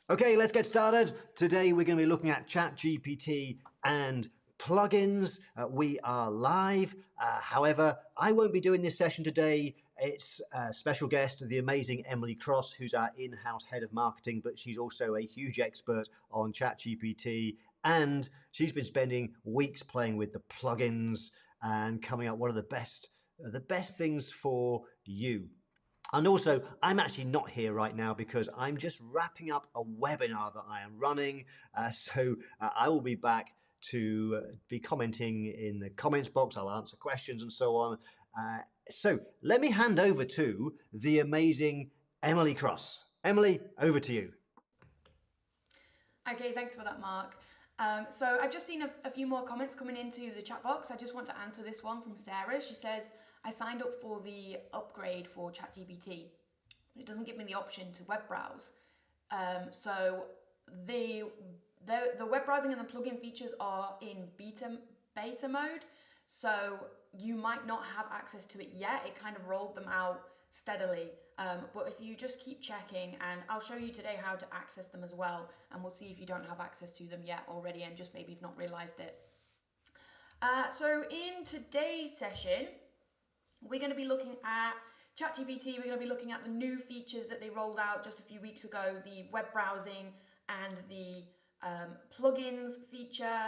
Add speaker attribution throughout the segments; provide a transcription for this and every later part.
Speaker 1: Okay, let's get started. Today we're going to be looking at ChatGPT and plugins. We are live. However, I won't be doing this session today. It's a special guest, the amazing Emily Cross, who's our in-house head of marketing, but she's also a huge expert on ChatGPT. And she's been spending weeks playing with the plugins and coming up with one of the best things for you. And also, I'm actually not here right now because I'm just wrapping up a webinar that I am running. So I will be back to be commenting in the comments box. I'll answer questions and so on. So let me hand over to the amazing Emily Cross. Emily, over to you.
Speaker 2: Okay, thanks for that, Mark. So I've just seen a few more comments coming into the chat box. I just want to answer this one from Sarah. She says, I signed up for the upgrade for ChatGPT, but it doesn't give me the option to web browse. So the web browsing and the plugin features are in beta mode, so you might not have access to it yet. It kind of rolled them out steadily, but if you just keep checking, and I'll show you today how to access them as well, and we'll see if you don't have access to them yet already and just maybe you've not realized it. So in today's session, we're going to be looking at ChatGPT. We're going to be looking at the new features that they rolled out just a few weeks ago, the web browsing and the plugins feature.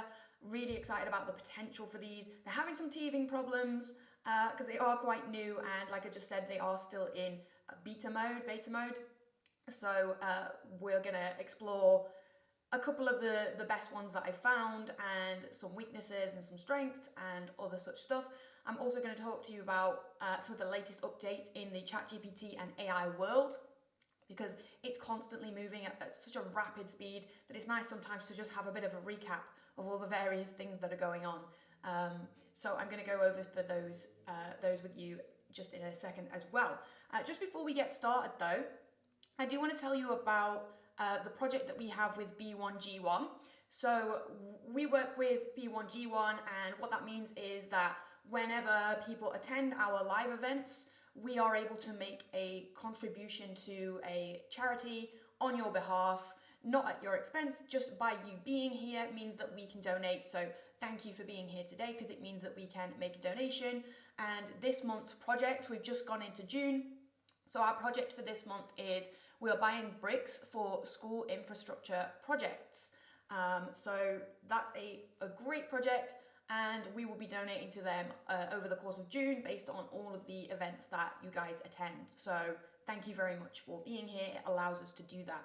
Speaker 2: Really excited about the potential for these. They're having some teething problems because they are quite new, and like I just said, they are still in beta mode. So we're going to explore a couple of the best ones that I found, and some weaknesses and some strengths and other such stuff. I'm also going to talk to you about some of the latest updates in the ChatGPT and AI world, because it's constantly moving at such a rapid speed that it's nice sometimes to just have a bit of a recap of all the various things that are going on. So I'm going to go over for those with you just in a second as well. Just before we get started though, I do want to tell you about the project that we have with B1G1. So we work with B1G1, and what that means is that whenever people attend our live events, we are able to make a contribution to a charity on your behalf, not at your expense. Just by you being here means that we can donate. So thank you for being here today, because it means that we can make a donation. And this month's project, we've just gone into June. So our project for this month is we are buying bricks for school infrastructure projects. So that's a great project, and we will be donating to them over the course of June based on all of the events that you guys attend. So thank you very much for being here. It allows us to do that.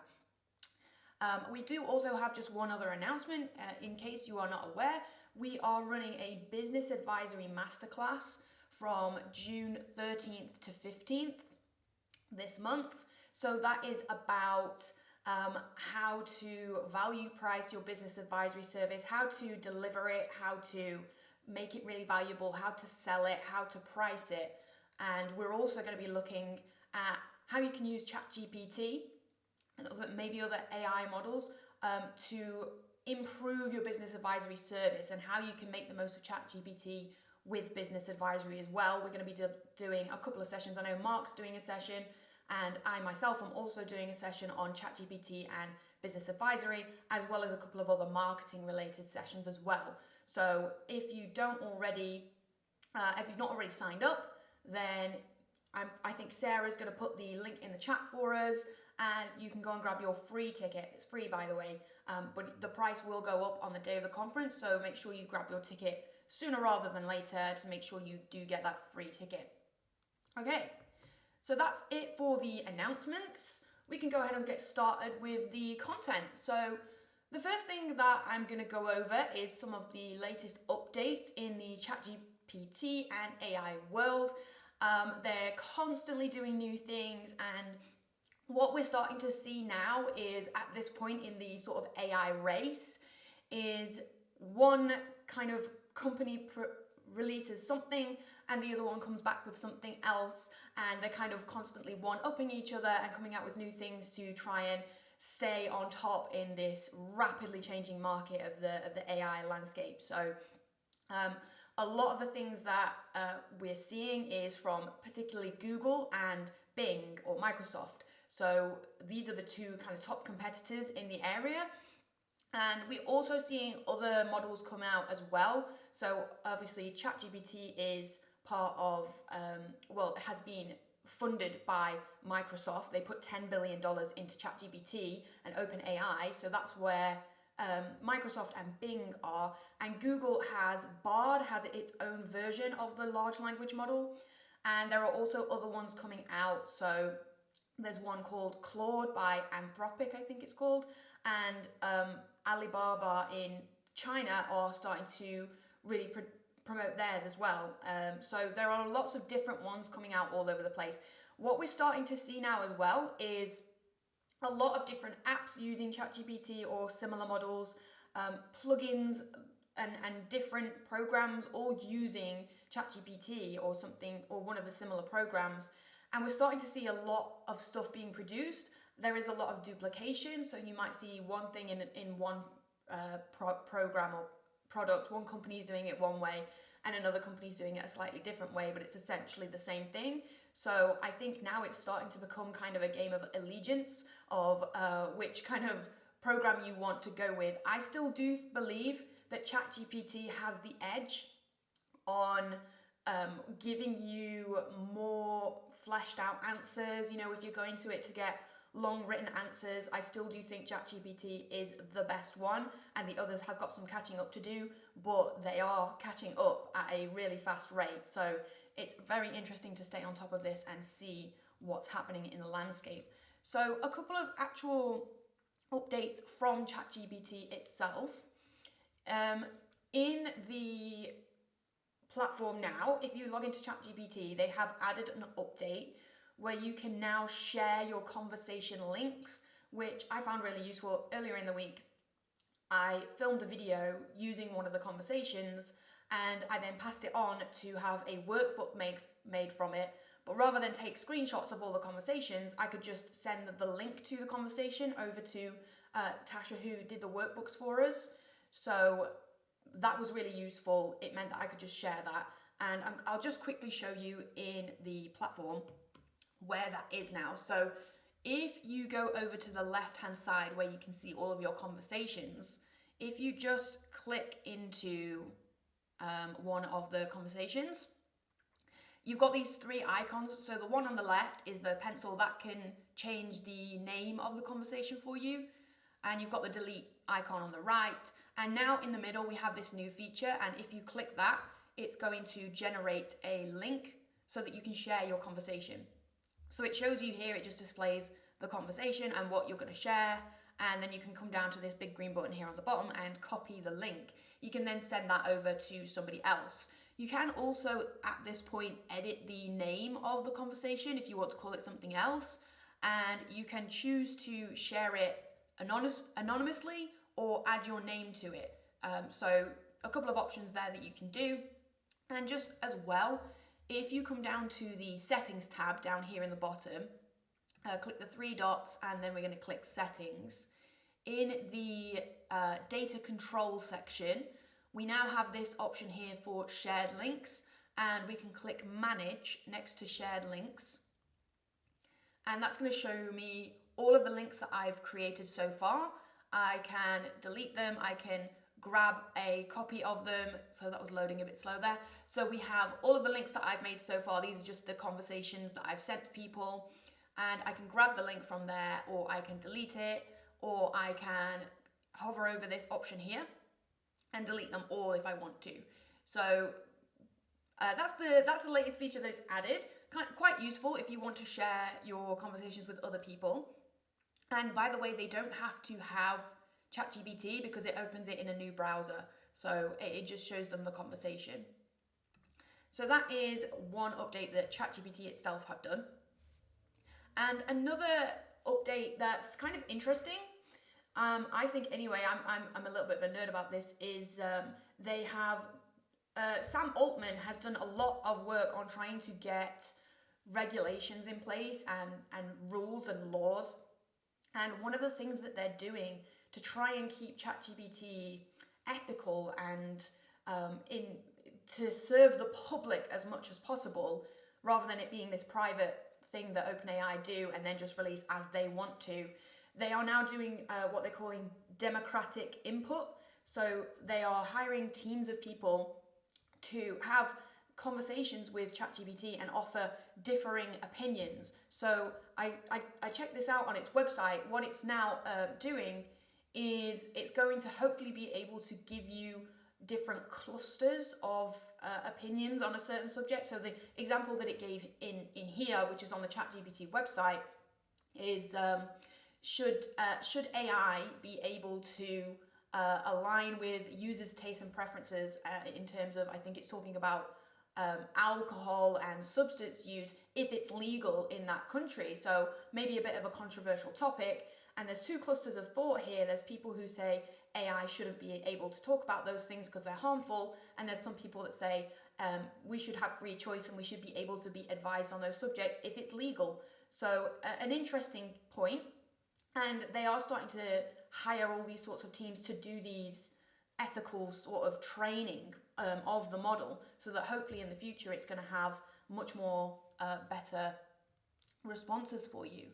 Speaker 2: We do also have just one other announcement. In case you are not aware, we are running a business advisory masterclass from June 13th to 15th this month. So that is about how to value price your business advisory service, how to deliver it, how to make it really valuable, how to sell it, how to price it. And we're also going to be looking at how you can use ChatGPT and maybe other AI models to improve your business advisory service, and how you can make the most of ChatGPT with business advisory as well. We're going to be doing a couple of sessions. I know Mark's doing a session, and I myself am also doing a session on ChatGPT and business advisory, as well as a couple of other marketing related sessions as well. So if you don't already, if you've not already signed up, then I think Sarah's going to put the link in the chat for us, and you can go and grab your free ticket. It's free, by the way, but the price will go up on the day of the conference. So make sure you grab your ticket sooner rather than later to make sure you do get that free ticket. Okay. So that's it for the announcements. We can go ahead and get started with the content. So the first thing that I'm going to go over is some of the latest updates in the ChatGPT and AI world. They're constantly doing new things, and what we're starting to see now is, at this point in the sort of AI race, is one kind of company releases something and the other one comes back with something else, and they're kind of constantly one-upping each other and coming out with new things to try and stay on top in this rapidly changing market of the AI landscape. So a lot of the things that we're seeing is from particularly Google and Bing or Microsoft. So these are the two kind of top competitors in the area. And we're also seeing other models come out as well. So obviously ChatGPT is part of, it has been funded by Microsoft. They put $10 billion into ChatGPT and OpenAI. So that's where Microsoft and Bing are. And Google Bard has its own version of the large language model. And there are also other ones coming out. So there's one called Claude by Anthropic, I think it's called. And Alibaba in China are starting to really promote theirs as well. So there are lots of different ones coming out all over the place. What we're starting to see now as well is a lot of different apps using ChatGPT or similar models, plugins and different programs all using ChatGPT or something or one of the similar programs. And we're starting to see a lot of stuff being produced. There is a lot of duplication, so you might see one thing in one program or product. One company is doing it one way and another company is doing it a slightly different way, but it's essentially the same thing. So I think now it's starting to become kind of a game of allegiance of which kind of program you want to go with. I still do believe that ChatGPT has the edge on giving you more fleshed out answers. You know, if you're going to it to get long written answers, I still do think ChatGPT is the best one, and the others have got some catching up to do, but they are catching up at a really fast rate. So it's very interesting to stay on top of this and see what's happening in the landscape. So a couple of actual updates from ChatGPT itself. In the platform now, if you log into ChatGPT, they have added an update where you can now share your conversation links, which I found really useful. Earlier in the week, I filmed a video using one of the conversations and I then passed it on to have a workbook made from it. But rather than take screenshots of all the conversations, I could just send the link to the conversation over to Tasha, who did the workbooks for us. So that was really useful. It meant that I could just share that. And I'll just quickly show you in the platform where that is now. So if you go over to the left hand side where you can see all of your conversations, if you just click into one of the conversations, you've got these three icons. So the one on the left is the pencil that can change the name of the conversation for you, and you've got the delete icon on the right. And now in the middle we have this new feature, and if you click that, it's going to generate a link so that you can share your conversation. So it shows you here, it just displays the conversation and what you're going to share, and then you can come down to this big green button here on the bottom and copy the link. You can then send that over to somebody else. You can also at this point edit the name of the conversation if you want to call it something else, and you can choose to share it anonymously or add your name to it. So a couple of options there that you can do. And just as well, if you come down to the settings tab down here in the bottom, click the three dots and then we're going to click settings. In the data control section, we now have this option here for shared links, and we can click manage next to shared links. And that's going to show me all of the links that I've created so far. I can delete them, I can grab a copy of them. So that was loading a bit slow there. So we have all of the links that I've made so far. These are just the conversations that I've sent to people, and I can grab the link from there, or I can delete it, or I can hover over this option here and delete them all if I want to. So that's the latest feature that's added. Quite useful if you want to share your conversations with other people. And by the way, they don't have to have ChatGPT because it opens it in a new browser. So it just shows them the conversation. So that is one update that ChatGPT itself have done. And another update that's kind of interesting, I think anyway, I'm a little bit of a nerd about this, is they have, Sam Altman has done a lot of work on trying to get regulations in place and rules and laws. And one of the things that they're doing to try and keep ChatGPT ethical and to serve the public as much as possible, rather than it being this private thing that OpenAI do and then just release as they want to. They are now doing what they're calling democratic input. So they are hiring teams of people to have conversations with ChatGPT and offer differing opinions. So I checked this out on its website. What it's now doing is it's going to hopefully be able to give you different clusters of opinions on a certain subject. So the example that it gave in here, which is on the ChatGPT website, is should AI be able to align with users' tastes and preferences in terms of, I think it's talking about alcohol and substance use if it's legal in that country. So maybe a bit of a controversial topic. And there's two clusters of thought here. There's people who say AI shouldn't be able to talk about those things because they're harmful. And there's some people that say we should have free choice and we should be able to be advised on those subjects if it's legal. So an interesting point. And they are starting to hire all these sorts of teams to do these ethical sort of training of the model, so that hopefully in the future it's going to have much more better responses for you.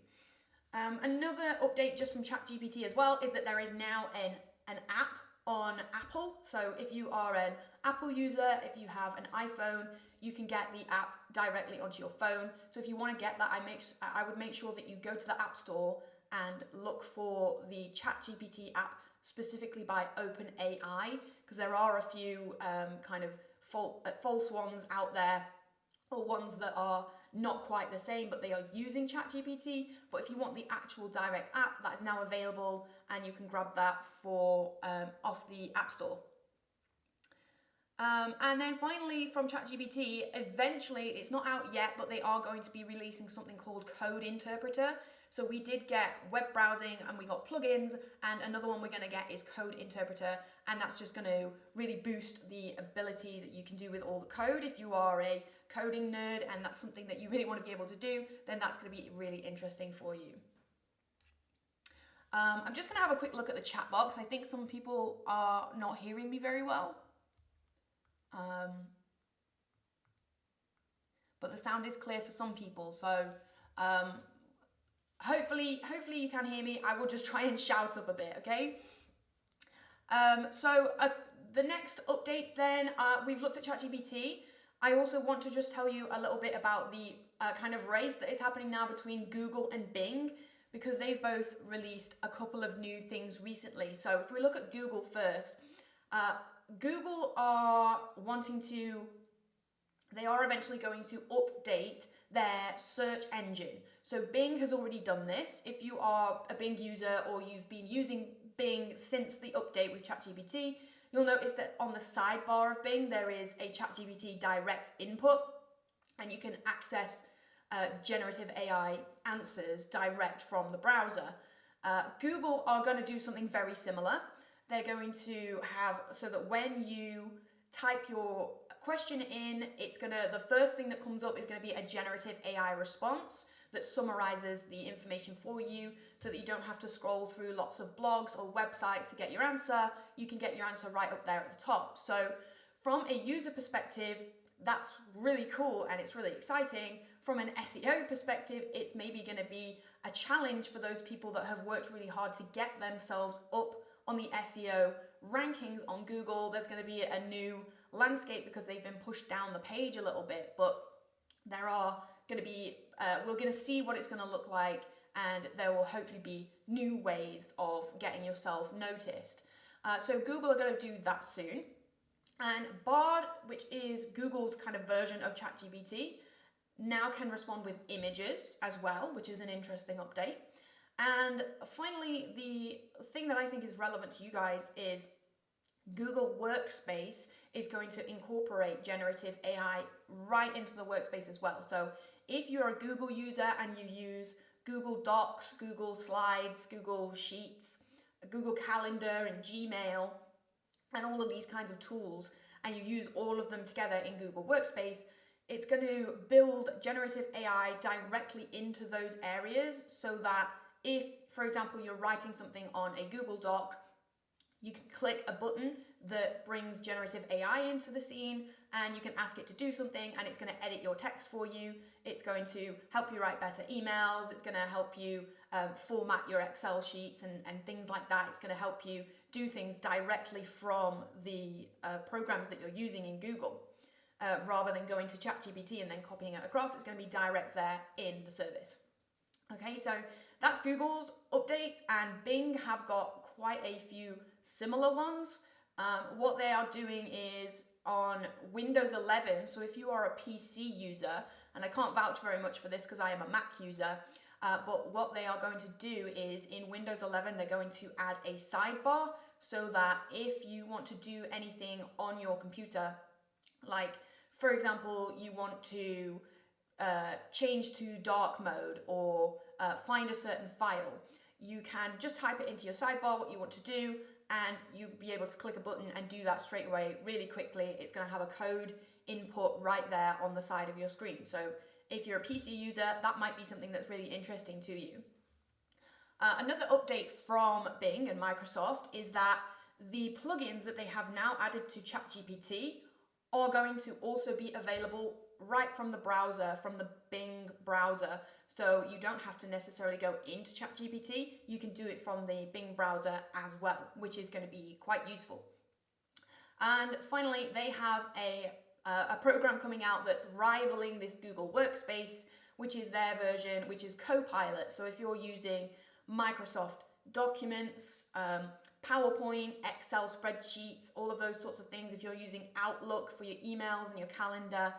Speaker 2: Another update just from ChatGPT as well is that there is now an app on Apple. So if you are an Apple user, if you have an iPhone, you can get the app directly onto your phone. So if you want to get that, I would make sure that you go to the App Store and look for the ChatGPT app specifically by OpenAI, because there are a few kind of false ones out there, or ones that are not quite the same, but they are using ChatGPT. But if you want the actual direct app, that is now available, and you can grab that for off the App Store. And then finally from ChatGPT, eventually, it's not out yet, but they are going to be releasing something called Code Interpreter. So we did get web browsing and we got plugins, and another one we're going to get is Code Interpreter, and that's just going to really boost the ability that you can do with all the code. If you are a coding nerd and that's something that you really want to be able to do, then that's going to be really interesting for you. I'm just going to have a quick look at the chat box. I think some people are not hearing me very well. But the sound is clear for some people, so hopefully you can hear me. I will just try and shout up a bit, okay? So the next updates then, we've looked at ChatGPT. I also want to just tell you a little bit about the kind of race that is happening now between Google and Bing, because they've both released a couple of new things recently. So if we look at Google first, Google are they are eventually going to update their search engine. So Bing has already done this. If you are a Bing user or you've been using Bing since the update with ChatGPT, you'll notice that on the sidebar of Bing, there is a ChatGPT direct input, and you can access generative AI answers direct from the browser. Google are going to do something very similar. They're going to have, so that when you type your question in, the first thing that comes up is going to be a generative AI response that summarizes the information for you, so that you don't have to scroll through lots of blogs or websites to get your answer. You can get your answer right up there at the top. So from a user perspective, that's really cool and it's really exciting. From an SEO perspective, it's maybe going to be a challenge for those people that have worked really hard to get themselves up on the SEO rankings on Google. There's going to be a new landscape because they've been pushed down the page a little bit, but there are going to be, we're going to see what it's going to look like, and there will hopefully be new ways of getting yourself noticed. So Google are going to do that soon. And Bard, which is Google's kind of version of ChatGPT, now can respond with images as well, which is an interesting update. And finally, the thing that I think is relevant to you guys is Google Workspace is going to incorporate generative AI right into the workspace as well. So if you're a Google user and you use Google Docs, Google Slides, Google Sheets, Google Calendar and Gmail, and all of these kinds of tools, and you use all of them together in Google Workspace, it's going to build generative AI directly into those areas, so that if, for example, you're writing something on a Google Doc, You can click a button that brings generative AI into the scene, and you can ask it to do something, and it's going to edit your text for you. It's going to help you write better emails. It's going to help you format your Excel sheets and things like that. It's going to help you do things directly from the programs that you're using in Google. Rather than going to ChatGPT and then copying it across, it's going to be direct there in the service. Okay, so that's Google's updates, and Bing have got quite a few similar ones. What they are doing is on Windows 11, so if you are a PC user, and I can't vouch very much for this because I am a Mac user, but what they are going to do is in Windows 11, they're going to add a sidebar so that if you want to do anything on your computer, like for example, you want to change to dark mode or find a certain file, you can just type it into your sidebar what you want to do, and you'll be able to click a button and do that straight away really quickly. It's going to have a code input right there on the side of your screen. So if you're a PC user, that might be something that's really interesting to you. Another update from Bing and Microsoft is that the plugins that they have now added to ChatGPT are going to also be available right from the browser, from the Bing browser. So you don't have to necessarily go into ChatGPT. You can do it from the Bing browser as well, which is going to be quite useful. And finally, they have a program coming out that's rivaling this Google Workspace, which is their version, which is Copilot. So if you're using Microsoft Documents, PowerPoint, Excel spreadsheets, all of those sorts of things, if you're using Outlook for your emails and your calendar,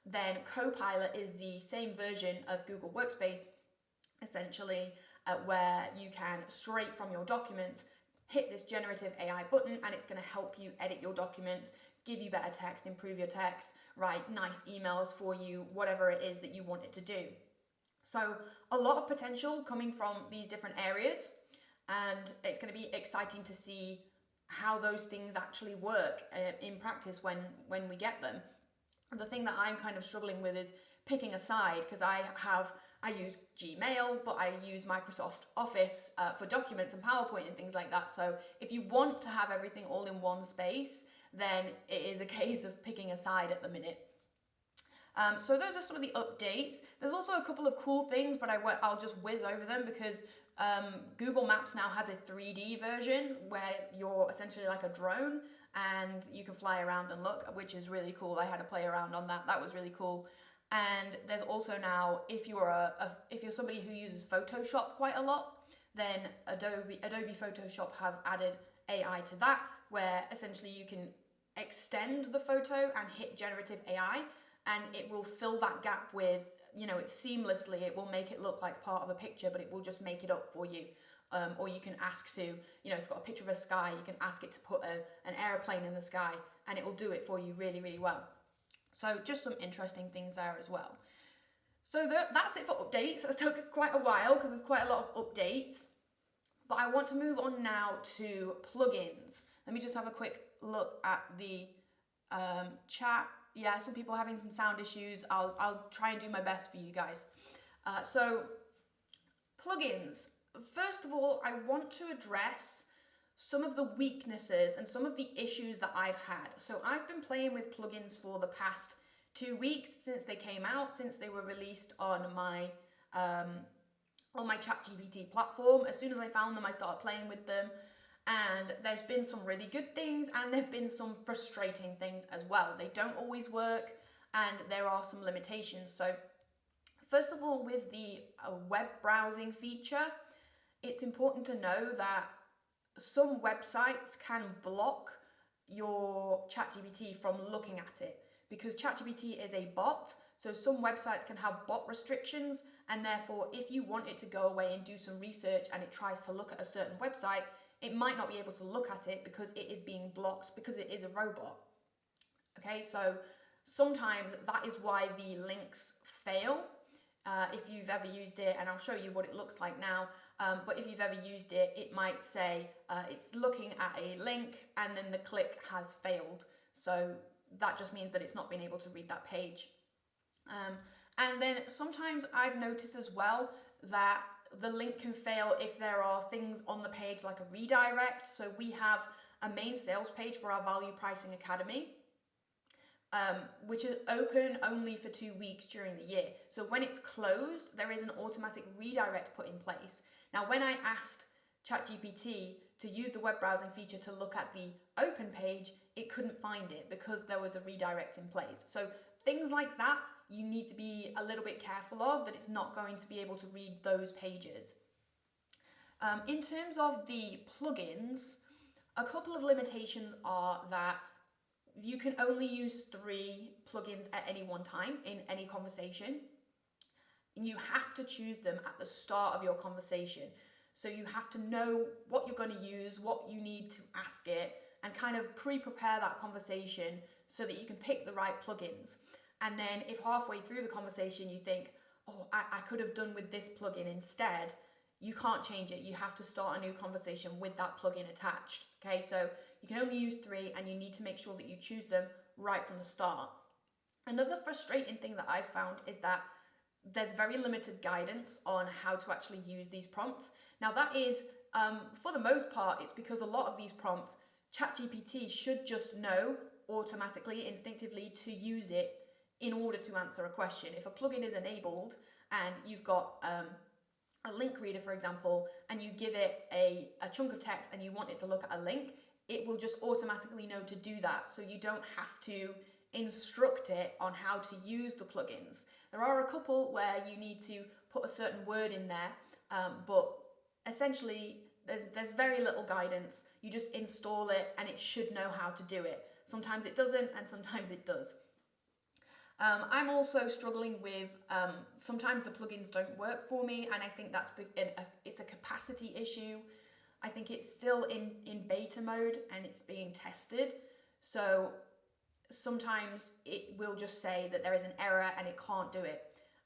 Speaker 2: then Copilot is the same version of Google Workspace, essentially, where you can, straight from your documents, hit this generative AI button, and it's going to help you edit your documents, give you better text, improve your text, write nice emails for you, whatever it is that you want it to do. So a lot of potential coming from these different areas, and it's going to be exciting to see how those things actually work in practice when we get them. The thing that I'm kind of struggling with is picking a side, because I use Gmail, but I use Microsoft Office for documents and PowerPoint and things like that. So if you want to have everything all in one space, then it is a case of picking a side at the minute. So those are some of the updates. There's also a couple of cool things, but I'll just whiz over them because Google Maps now has a 3D version where you're essentially like a drone and you can fly around and look, which is really cool. I had to play around on that. That was really cool. And there's also now, if you're somebody who uses Photoshop quite a lot, then Adobe Photoshop have added AI to that, where essentially you can extend the photo and hit generative AI, and it will fill that gap with, it seamlessly. It will make it look like part of a picture, but it will just make it up for you. Or you can ask to, if you've got a picture of a sky, you can ask it to put an airplane in the sky, and it will do it for you really, really well. So just some interesting things there as well. So that's it for updates. That's taken quite a while because there's quite a lot of updates. But I want to move on now to plugins. Let me just have a quick look at the chat. Yeah, some people are having some sound issues. I'll try and do my best for you guys. So plugins. First of all, I want to address some of the weaknesses and some of the issues that I've had. So I've been playing with plugins for the past 2 weeks since they came out, since they were released on my ChatGPT platform. As soon as I found them, I started playing with them. And there's been some really good things, and there've been some frustrating things as well. They don't always work, and there are some limitations. So first of all, with the web browsing feature, it's important to know that some websites can block your ChatGPT from looking at it, because ChatGPT is a bot. So some websites can have bot restrictions, and therefore if you want it to go away and do some research and it tries to look at a certain website, it might not be able to look at it because it is being blocked, because it is a robot. Okay, so sometimes that is why the links fail. If you've ever used it, and I'll show you what it looks like now, but if you've ever used it, it might say it's looking at a link and then the click has failed. So that just means that it's not been able to read that page. And then sometimes I've noticed as well that the link can fail if there are things on the page like a redirect. So we have a main sales page for our Value Pricing Academy, which is open only for 2 weeks during the year. So when it's closed, there is an automatic redirect put in place. Now, when I asked ChatGPT to use the web browsing feature to look at the open page, it couldn't find it because there was a redirect in place. So things like that, you need to be a little bit careful of, that it's not going to be able to read those pages. In terms of the plugins, a couple of limitations are that you can only use 3 plugins at any one time in any conversation. And you have to choose them at the start of your conversation. So you have to know what you're going to use, what you need to ask it, and kind of pre-prepare that conversation so that you can pick the right plugins. And then if halfway through the conversation you think, oh, I could have done with this plugin instead, you can't change it. You have to start a new conversation with that plugin attached. Okay, so you can only use 3 and you need to make sure that you choose them right from the start. Another frustrating thing that I've found is that there's very limited guidance on how to actually use these prompts. Now that is, for the most part, it's because a lot of these prompts, ChatGPT should just know automatically, instinctively to use it in order to answer a question. If a plugin is enabled and you've got a link reader, for example, and you give it a chunk of text and you want it to look at a link, it will just automatically know to do that. So you don't have to instruct it on how to use the plugins. There are a couple where you need to put a certain word in there, but essentially there's very little guidance. You just install it and it should know how to do it. Sometimes it doesn't and sometimes it does. I'm also struggling with, sometimes the plugins don't work for me, and I think it's a capacity issue. I think it's still in beta mode and it's being tested. So sometimes it will just say that there is an error and it can't do it.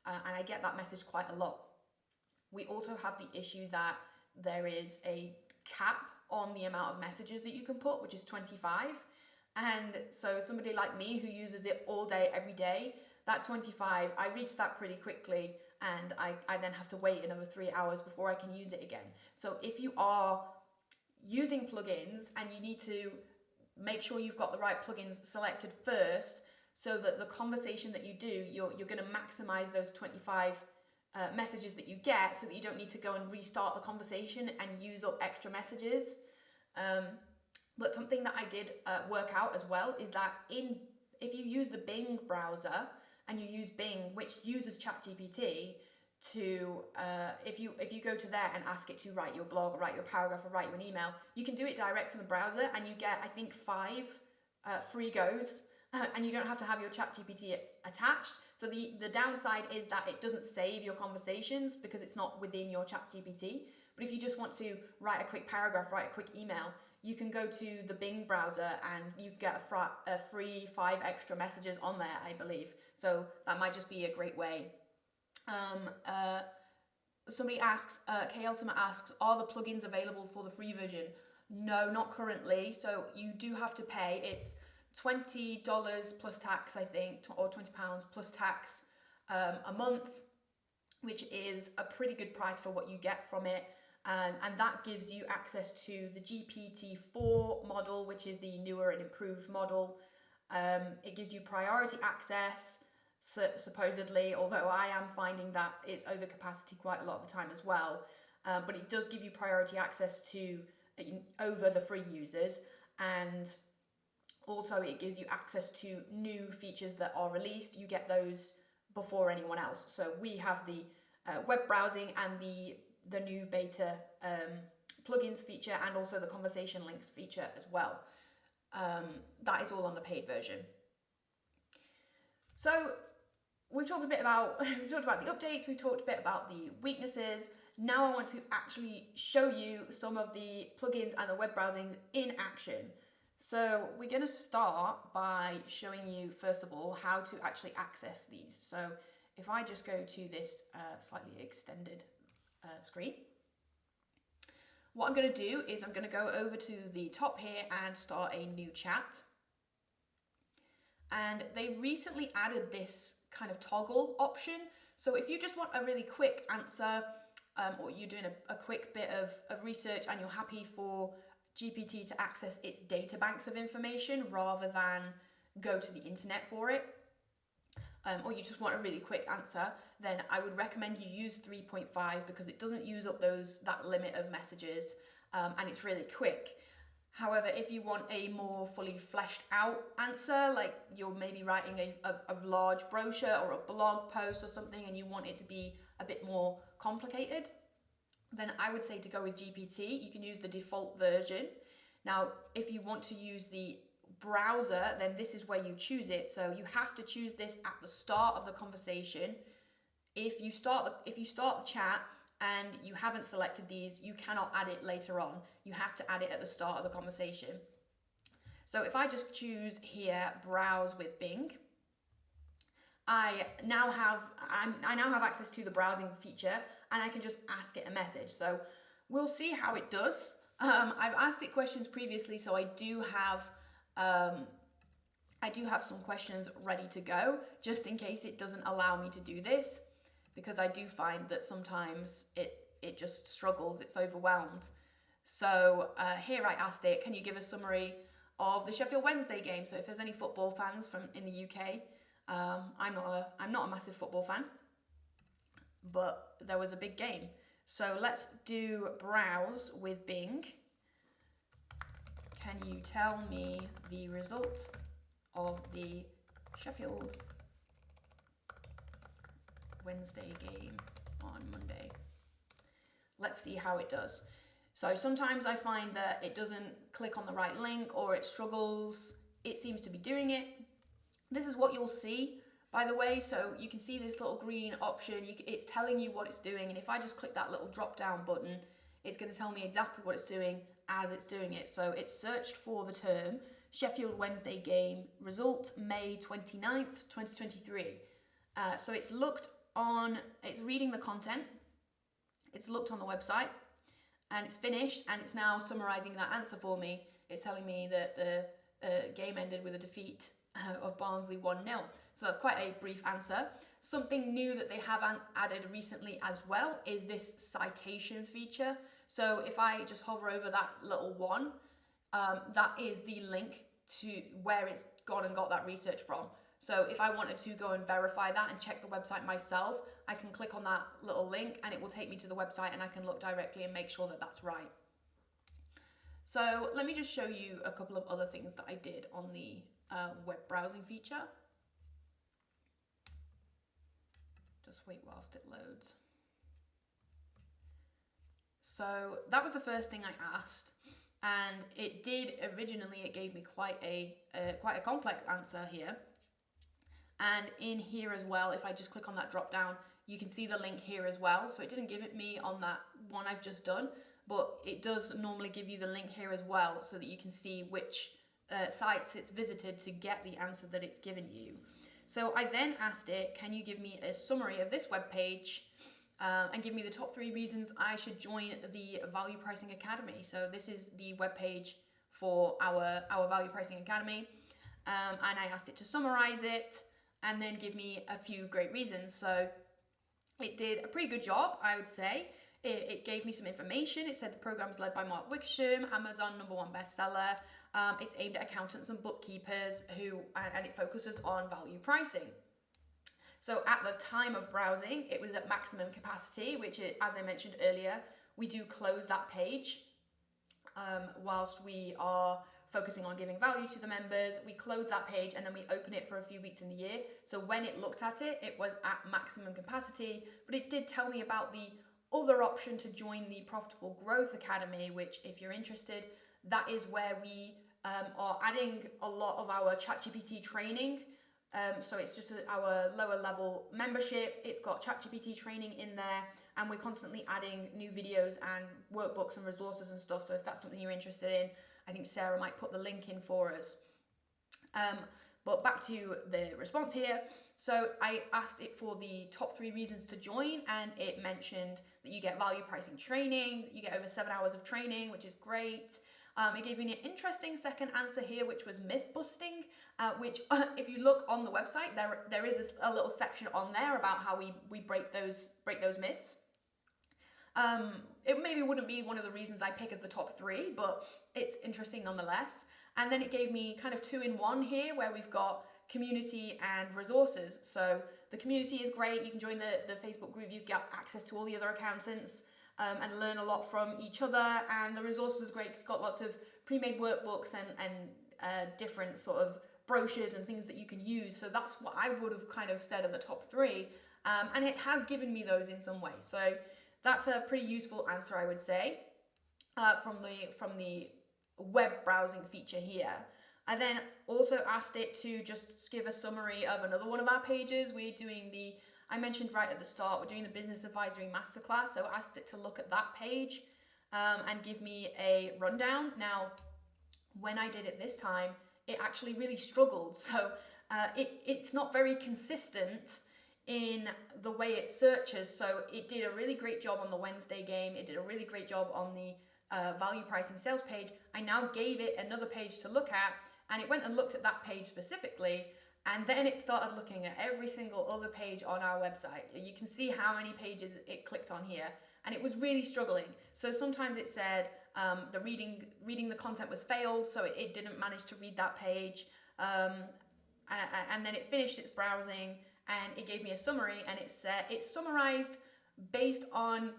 Speaker 2: And I get that message quite a lot. We also have the issue that there is a cap on the amount of messages that you can put, which is 25. And so somebody like me who uses it all day, every day, that 25, I reach that pretty quickly, and I then have to wait another 3 hours before I can use it again. So if you are using plugins and you need to make sure you've got the right plugins selected first, so that the conversation that you do, you're going to maximize those 25 messages that you get, so that you don't need to go and restart the conversation and use up extra messages. But something that I did work out as well is that if you use the Bing browser and you use Bing, which uses ChatGPT, to if you go to there and ask it to write your blog or write your paragraph or write you an email, you can do it direct from the browser, and you get, I think, 5 free goes, and you don't have to have your ChatGPT attached. So the downside is that it doesn't save your conversations because it's not within your ChatGPT. But if you just want to write a quick paragraph, write a quick email, you can go to the Bing browser and you get a free 5 extra messages on there, I believe. So that might just be a great way. Somebody asks, K Ultimate asks, are the plugins available for the free version? No, not currently. So you do have to pay. It's $20 plus tax, I think, or £20 plus tax a month, which is a pretty good price for what you get from it. And that gives you access to the GPT-4 model, which is the newer and improved model. It gives you priority access, supposedly, although I am finding that it's over capacity quite a lot of the time as well. But it does give you priority access to over the free users, and also it gives you access to new features that are released. You get those before anyone else. So we have the web browsing and the new beta plugins feature, and also the conversation links feature as well. That is all on the paid version. So we've talked a bit about the updates, we've talked a bit about the weaknesses. Now I want to actually show you some of the plugins and the web browsing in action. So we're going to start by showing you, first of all, how to actually access these. So if I just go to this slightly extended screen, what I'm going to do is I'm going to go over to the top here and start a new chat. And they recently added this kind of toggle option. So if you just want a really quick answer, or you're doing a quick bit of research and you're happy for GPT to access its data banks of information rather than go to the internet for it, or you just want a really quick answer, then I would recommend you use 3.5 because it doesn't use up that limit of messages, and it's really quick. However, if you want a more fully fleshed out answer, like you're maybe writing a large brochure or a blog post or something and you want it to be a bit more complicated, then I would say to go with GPT. You can use the default version. Now, if you want to use the browser, then this is where you choose it. So you have to choose this at the start of the conversation. If you start the chat and you haven't selected these, you cannot add it later on. You have to add it at the start of the conversation. So if I just choose here, browse with Bing, I now have access to the browsing feature and I can just ask it a message. So we'll see how it does. I've asked it questions previously, so I do have some questions ready to go just in case it doesn't allow me to do this, because I do find that sometimes it just struggles, it's overwhelmed. So here I asked it, can you give a summary of the Sheffield Wednesday game? So if there's any football fans in the UK, I'm not a massive football fan, but there was a big game. So let's do browse with Bing. Can you tell me the result of the Sheffield Wednesday game on Monday? Let's see how it does. So sometimes I find that it doesn't click on the right link or it struggles. It seems to be doing it. This is what you'll see, by the way. So you can see this little green option. It's telling you what it's doing. And if I just click that little drop down button, it's going to tell me exactly what it's doing as it's doing it. So it's searched for the term Sheffield Wednesday game result May 29th, 2023. So it's reading the content, it's looked on the website, and it's finished, and it's now summarizing that answer for me. It's telling me that the game ended with a defeat of Barnsley 1-0. So that's quite a brief answer. Something new that they have added recently as well is this citation feature. So if I just hover over that little one, that is the link to where it's gone and got that research from. So if I wanted to go and verify that and check the website myself, I can click on that little link and it will take me to the website and I can look directly and make sure that that's right. So let me just show you a couple of other things that I did on the web browsing feature. Just wait whilst it loads. So that was the first thing I asked, and it gave me quite a complex answer here. And in here as well, if I just click on that drop down, you can see the link here as well. So it didn't give it me on that one I've just done, but it does normally give you the link here as well so that you can see which sites it's visited to get the answer that it's given you. So I then asked it, can you give me a summary of this web page and give me the top 3 reasons I should join the Value Pricing Academy. So this is the web page for our Value Pricing Academy, and I asked it to summarize it and then give me a few great reasons. So it did a pretty good job, I would say. It gave me some information. It said the program is led by Mark Wickersham, Amazon #1 bestseller. It's aimed at accountants and bookkeepers and it focuses on value pricing. So at the time of browsing, it was at maximum capacity, which, as I mentioned earlier, we do close that page whilst we are focusing on giving value to the members. We close that page and then we open it for a few weeks in the year. So when it looked at it, it was at maximum capacity, but it did tell me about the other option to join the Profitable Growth Academy, which, if you're interested, that is where we are adding a lot of our ChatGPT training. So it's just our lower level membership. It's got ChatGPT training in there, and we're constantly adding new videos and workbooks and resources and stuff. So if that's something you're interested in, I think Sarah might put the link in for us. But back to the response here. So I asked it for the top 3 reasons to join, and it mentioned that you get value pricing training, you get over 7 hours of training, which is great. It gave me an interesting second answer here, which was myth busting, which if you look on the website, there is a little section on there about how we break those myths. It maybe wouldn't be one of the reasons I pick as the top 3, but it's interesting nonetheless. And then it gave me kind of 2-in-1 here, where we've got community and resources. So the community is great. You can join the Facebook group. You get access to all the other accountants and learn a lot from each other. And the resources is great. It's got lots of pre-made workbooks and different sort of brochures and things that you can use. So that's what I would have kind of said are the top 3. And it has given me those in some way. So that's a pretty useful answer, I would say, from the web browsing feature here. I then also asked it to just give a summary of another one of our pages. We're doing I mentioned right at the start, we're doing the Business Advisory Masterclass. So I asked it to look at that page and give me a rundown. Now, when I did it this time, it actually really struggled. So it's not very consistent in the way it searches. So it did a really great job on the Wednesday game. It did a really great job on the value pricing sales page. I now gave it another page to look at, and it went and looked at that page specifically, and then it started looking at every single other page on our website. You can see how many pages it clicked on here, and it was really struggling. So sometimes it said the reading the content was failed, so it didn't manage to read that page, and then it finished its browsing, and it gave me a summary, and it summarized based on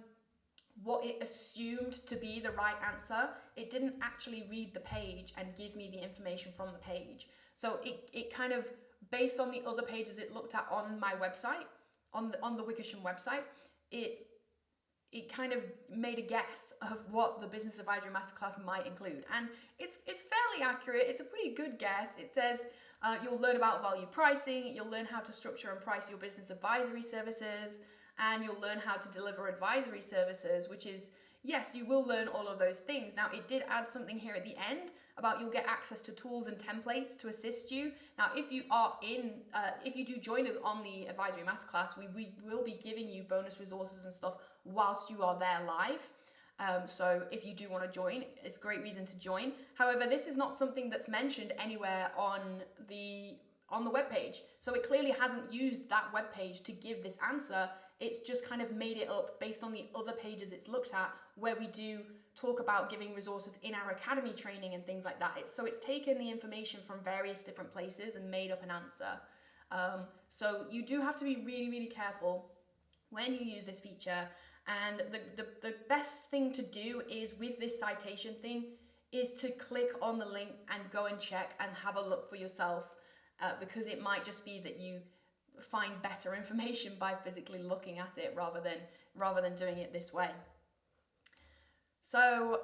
Speaker 2: what it assumed to be the right answer. It didn't actually read the page and give me the information from the page. So it kind of, based on the other pages it looked at on my website, on the Wickersham website, it kind of made a guess of what the Business Advisory Masterclass might include. And it's fairly accurate. It's a pretty good guess. It says you'll learn about value pricing, you'll learn how to structure and price your business advisory services, and you'll learn how to deliver advisory services, which is, yes, you will learn all of those things. Now, it did add something here at the end about you'll get access to tools and templates to assist you. Now, if you do join us on the Advisory Masterclass, we will be giving you bonus resources and stuff whilst you are there live. So if you do want to join, it's a great reason to join. However, this is not something that's mentioned anywhere on the webpage. So it clearly hasn't used that webpage to give this answer. It's just kind of made it up based on the other pages it's looked at, where we do talk about giving resources in our academy training and things like that. So it's taken the information from various different places and made up an answer. So you do have to be really, really careful when you use this feature. And the best thing to do is, with this citation thing, is to click on the link and go and check and have a look for yourself, because it might just be that you find better information by physically looking at it rather than doing it this way. So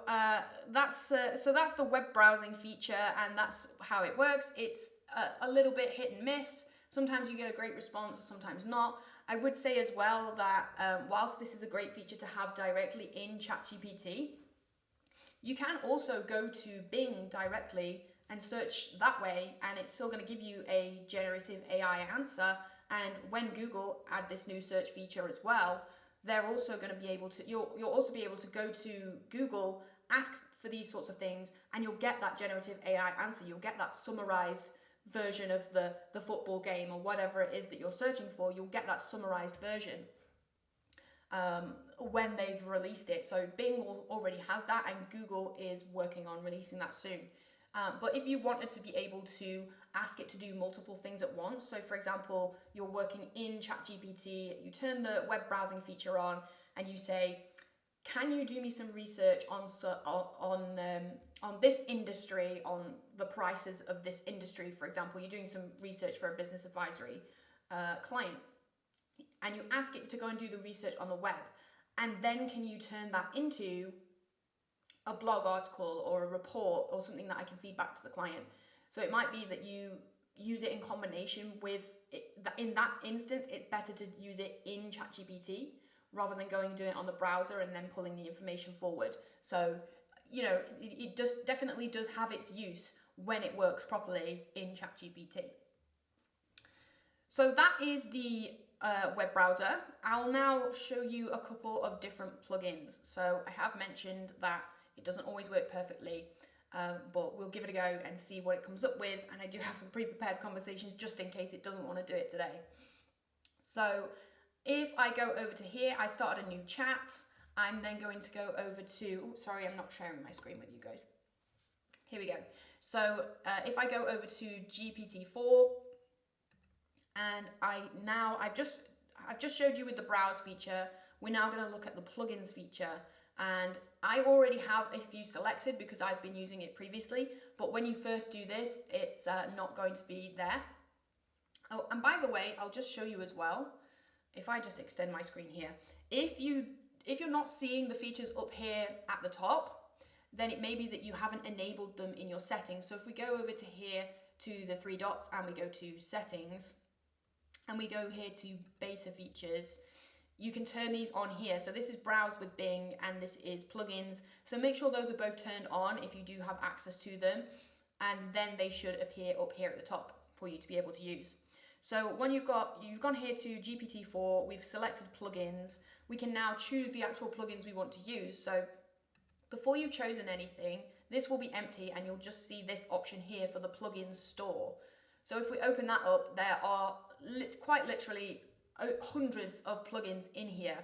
Speaker 2: that's the web browsing feature, and that's how it works. It's a little bit hit and miss. Sometimes you get a great response, sometimes not. I would say as well that whilst this is a great feature to have directly in ChatGPT, you can also go to Bing directly and search that way, and it's still going to give you a generative AI answer. And when Google add this new search feature as well, they're also going to be able to, you'll also be able to go to Google, ask for these sorts of things, and you'll get that generative AI answer. You'll get that summarized version of the football game or whatever it is that you're searching for. You'll get that summarized version when they've released it. So Bing already has that, and Google is working on releasing that soon. But if you wanted to be able to ask it to do multiple things at once, so for example, you're working in ChatGPT, you turn the web browsing feature on, and you say, can you do me some research on this industry, on the prices of this industry? For example, you're doing some research for a business advisory client, and you ask it to go and do the research on the web, and then can you turn that into a blog article or a report or something that I can feed back to the client? So it might be that you use it in combination with it. In that instance, it's better to use it in ChatGPT rather than going and doing it on the browser and then pulling the information forward. So, you know, it definitely does have its use when it works properly in ChatGPT. So that is the web browser. I'll now show you a couple of different plugins. So I have mentioned that it doesn't always work perfectly, but we'll give it a go and see what it comes up with. And I do have some pre-prepared conversations just in case it doesn't want to do it today. So if I go over to here, I started a new chat. I'm then going to go over to, oh, sorry, I'm not sharing my screen with you guys. Here we go. So if I go over to GPT-4, and I've just showed you with the browse feature, we're now going to look at the plugins feature. And I already have a few selected because I've been using it previously, but when you first do this, it's not going to be there. Oh, and by the way, I'll just show you as well, if I just extend my screen here, if you're not seeing the features up here at the top, then it may be that you haven't enabled them in your settings. So if we go over to here to the three dots and we go to settings and we go here to beta features, you can turn these on here. So this is browse with Bing and this is plugins. So make sure those are both turned on if you do have access to them, and then they should appear up here at the top for you to be able to use. So when you've gone here to GPT-4, we've selected plugins. We can now choose the actual plugins we want to use. So before you've chosen anything, this will be empty and you'll just see this option here for the plugins store. So if we open that up, there are quite literally hundreds of plugins in here.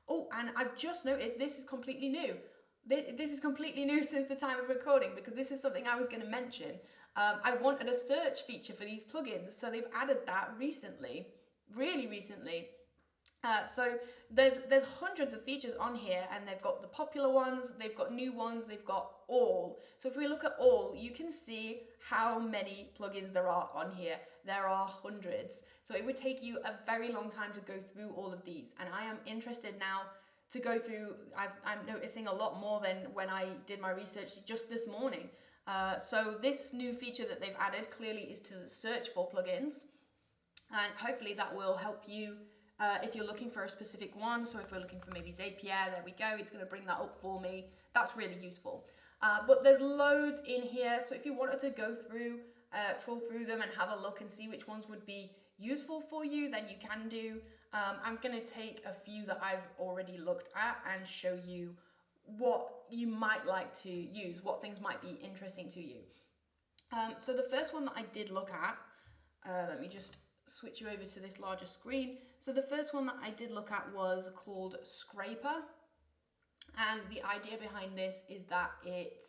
Speaker 2: Oh, and I've just noticed this is completely new. This is completely new since the time of recording, because this is something I was going to mention. I wanted a search feature for these plugins, so they've added that recently, really recently. So there's hundreds of features on here, and they've got the popular ones, they've got new ones, they've got all. So if we look at all, you can see how many plugins there are on here. There are hundreds. So it would take you a very long time to go through all of these. And I am interested now to go through, I'm noticing a lot more than when I did my research just this morning. So this new feature that they've added clearly is to search for plugins. And hopefully that will help you if you're looking for a specific one. So if we're looking for maybe Zapier, there we go, it's going to bring that up for me. That's really useful. But there's loads in here. So if you wanted to go through, trawl through them and have a look and see which ones would be useful for you, then you can do. I'm going to take a few that I've already looked at and show you what you might like to use, what things might be interesting to you. So the first one that I did look at, let me just switch you over to this larger screen. So the first one that I did look at was called Scraper. And the idea behind this is that it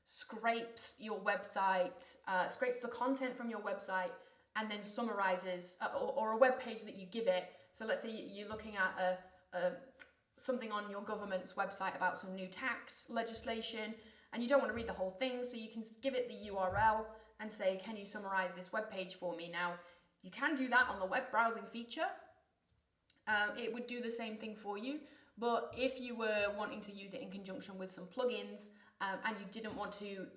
Speaker 2: scrapes your website, scrapes the content from your website, and then summarizes, or a web page that you give it. So let's say you're looking at something on your government's website about some new tax legislation, and you don't want to read the whole thing, so you can give it the URL and say, can you summarize this web page for me? Now, you can do that on the web browsing feature. It would do the same thing for you, but if you were wanting to use it in conjunction with some plugins, and you didn't want to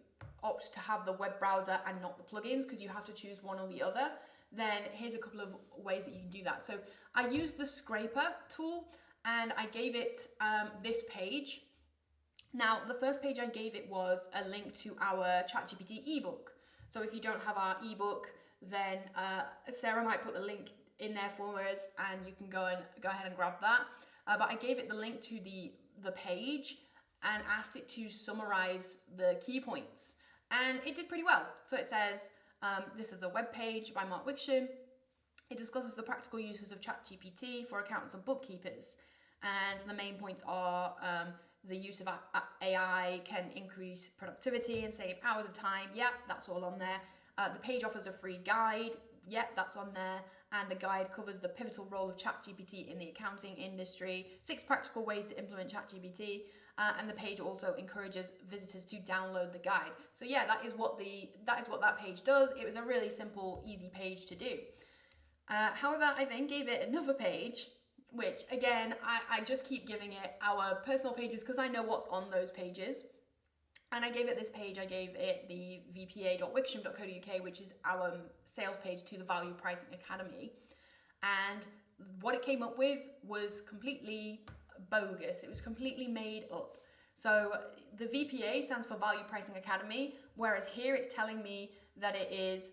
Speaker 2: opt to have the web browser and not the plugins, because you have to choose one or the other, then here's a couple of ways that you can do that. So I used the Scraper tool, and I gave it this page. Now, the first page I gave it was a link to our ChatGPT ebook. So if you don't have our ebook, then Sarah might put the link in there for us, and you can go ahead and grab that. But I gave it the link to the page and asked it to summarize the key points, and it did pretty well. So it says, this is a web page by Mark Wixom. It discusses the practical uses of ChatGPT for accountants and bookkeepers, and the main points are the use of AI can increase productivity and save hours of time. Yep, that's all on there. The page offers a free guide. Yep, that's on there. And the guide covers the pivotal role of ChatGPT in the accounting industry, 6 practical ways to implement ChatGPT, and the page also encourages visitors to download the guide. So yeah, that is what that page does. It was a really simple, easy page to do. However, I then gave it another page, which again, I just keep giving it our personal pages because I know what's on those pages. And I gave it this page, I gave it the vpa.wixom.co.uk, which is our sales page to the Value Pricing Academy. And what it came up with was completely bogus. It was completely made up. So the VPA stands for Value Pricing Academy, whereas here it's telling me that it is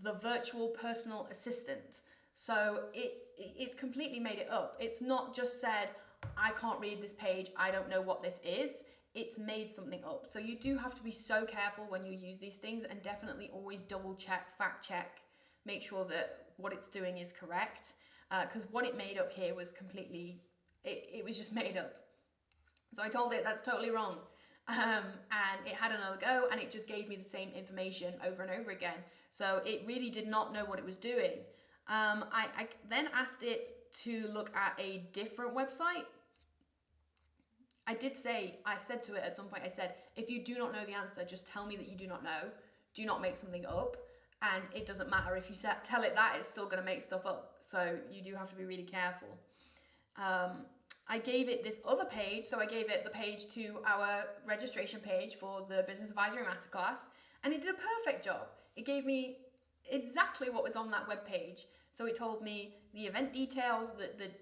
Speaker 2: the virtual personal assistant. So it's completely made it up. It's not just said, I can't read this page, I don't know what this is. It's made something up. So you do have to be so careful when you use these things, and definitely always double check, fact check, make sure that what it's doing is correct. Because what it made up here was completely, it was just made up. So I told it that's totally wrong. And it had another go, and it just gave me the same information over and over again. So it really did not know what it was doing. I then asked it to look at a different website. I said to it at some point, I said, if you do not know the answer, just tell me that you do not know. Do not make something up. And it doesn't matter if you tell it that, it's still going to make stuff up. So you do have to be really careful. I gave it this other page. So I gave it the page to our registration page for the Business Advisory Masterclass, and it did a perfect job. It gave me exactly what was on that web page. So it told me the event details, the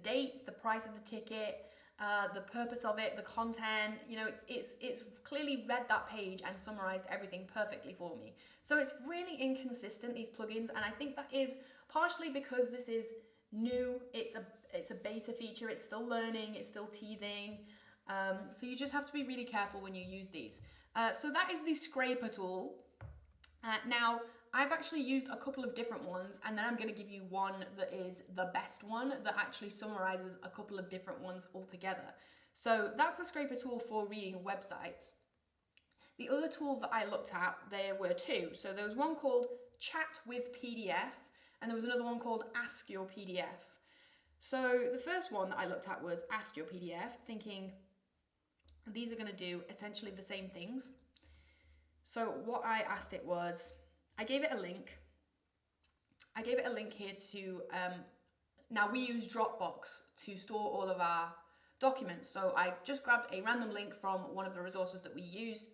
Speaker 2: dates, the price of the ticket, the purpose of it, the content. You know, it's clearly read that page and summarized everything perfectly for me. So it's really inconsistent, these plugins, and I think that is partially because this is new. It's a beta feature. It's still learning. It's still teething. So you just have to be really careful when you use these. So that is the scraper tool. Now, I've actually used a couple of different ones, and then I'm going to give you one that is the best one that actually summarizes a couple of different ones altogether. So that's the scraper tool for reading websites. The other tools that I looked at, there were two. So there was one called Chat with PDF, and there was another one called Ask Your PDF. So the first one that I looked at was Ask Your PDF, thinking these are going to do essentially the same things. So what I asked it was, I gave it a link. I gave it a link here to, now we use Dropbox to store all of our documents. So I just grabbed a random link from one of the resources that we use,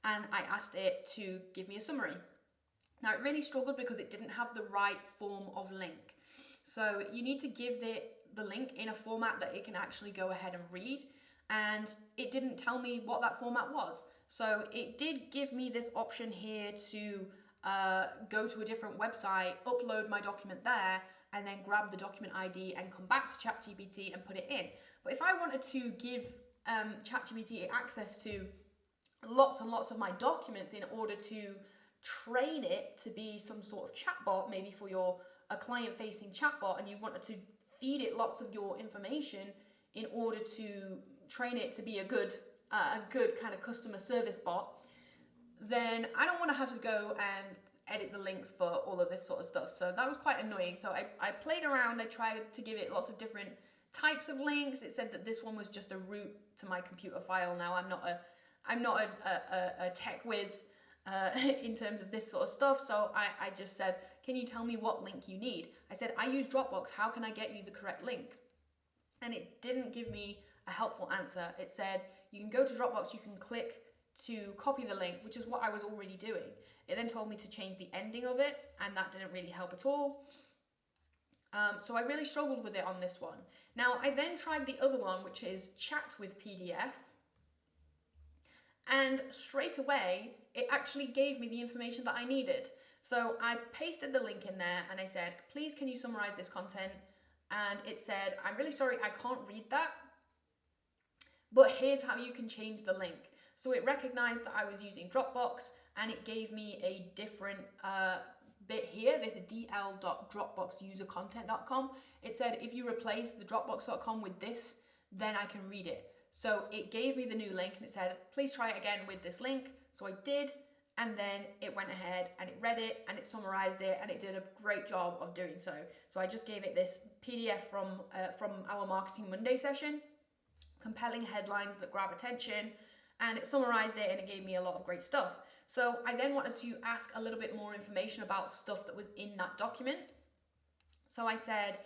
Speaker 2: and I asked it to give me a summary. Now it really struggled because it didn't have the right form of link. So you need to give it the link in a format that it can actually go ahead and read. And it didn't tell me what that format was. So it did give me this option here to go to a different website, upload my document there, and then grab the document ID and come back to ChatGPT and put it in. But if I wanted to give ChatGPT access to lots and lots of my documents in order to train it to be some sort of chatbot, maybe for a client-facing chatbot, and you wanted to feed it lots of your information in order to train it to be a good kind of customer service bot, then I don't want to have to go and edit the links for all of this sort of stuff. So that was quite annoying. So I played around. I tried to give it lots of different types of links. It said that this one was just a route to my computer file. Now I'm not a tech whiz in terms of this sort of stuff. So I just said, can you tell me what link you need? I said, I use Dropbox. How can I get you the correct link? And it didn't give me a helpful answer. It said, you can go to Dropbox, you can click to copy the link, which is what I was already doing. It then told me to change the ending of it, and that didn't really help at all. So I really struggled with it on this one. Now, I then tried the other one, which is Chat with PDF. And straight away, it actually gave me the information that I needed. So I pasted the link in there and I said, please, can you summarize this content? And it said, I'm really sorry, I can't read that, but here's how you can change the link. So it recognized that I was using Dropbox, and it gave me a different bit here. There's a dl.dropboxusercontent.com. It said, if you replace the dropbox.com with this, then I can read it. So it gave me the new link and it said, please try it again with this link. So I did, and then it went ahead and it read it and it summarized it, and it did a great job of doing so. So I just gave it this PDF from our Marketing Monday session, compelling headlines that grab attention, and it summarized it and it gave me a lot of great stuff. So I then wanted to ask a little bit more information about stuff that was in that document. So I said,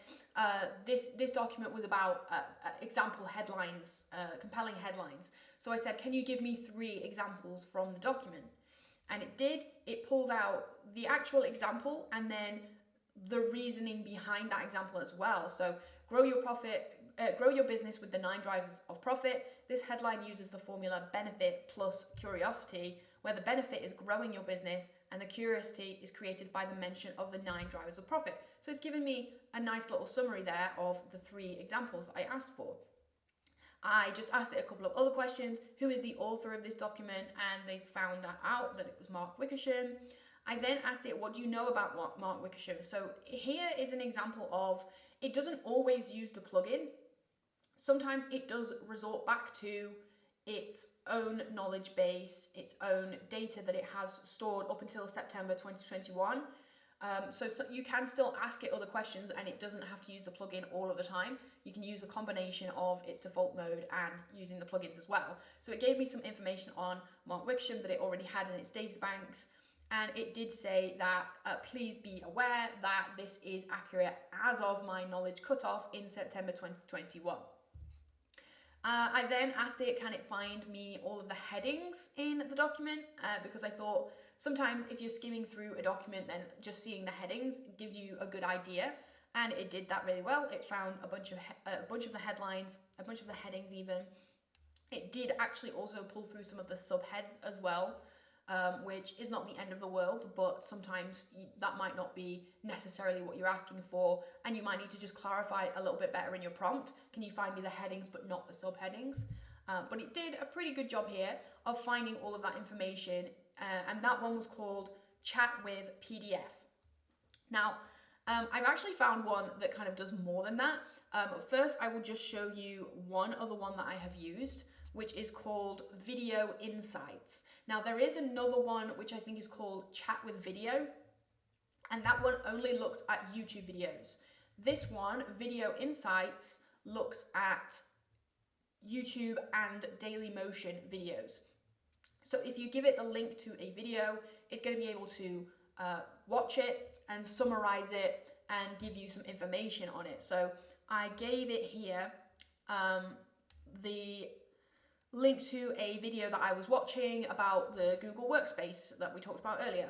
Speaker 2: this document was about example headlines, compelling headlines. So I said, can you give me 3 examples from the document? And it did. It pulled out the actual example and then the reasoning behind that example as well. So grow your business with the 9 drivers of profit. This headline uses the formula benefit plus curiosity, where the benefit is growing your business and the curiosity is created by the mention of the 9 drivers of profit. So it's given me a nice little summary there of the 3 examples that I asked for. I just asked it a couple of other questions. Who is the author of this document? And they found out that it was Mark Wickersham. I then asked it, what do you know about Mark Wickersham? So here is an example of, it doesn't always use the plugin. Sometimes it does resort back to its own knowledge base, its own data that it has stored up until September 2021. So you can still ask it other questions and it doesn't have to use the plugin all of the time. You can use a combination of its default mode and using the plugins as well. So it gave me some information on Mark Wickham that it already had in its data banks. And it did say that please be aware that this is accurate as of my knowledge cutoff in September 2021. I then asked it, can it find me all of the headings in the document? Because I thought sometimes if you're skimming through a document, then just seeing the headings gives you a good idea. And it did that really well. It found a bunch of the headlines, a bunch of the headings even. It did actually also pull through some of the subheads as well, which is not the end of the world, but sometimes that might not be necessarily what you're asking for, and you might need to just clarify a little bit better in your prompt. Can you find me the headings but not the subheadings? But it did a pretty good job here of finding all of that information, and that one was called Chat with PDF. Now, I've actually found one that kind of does more than that. First, I will just show you one other one that I have used, which is called Video Insights. Now, there is another one which I think is called Chat with Video, and that one only looks at YouTube videos. This one, Video Insights, looks at YouTube and Daily Motion videos. So if you give it the link to a video, it's going to be able to watch it and summarize it and give you some information on it. So I gave it here the link to a video that I was watching about the Google Workspace that we talked about earlier.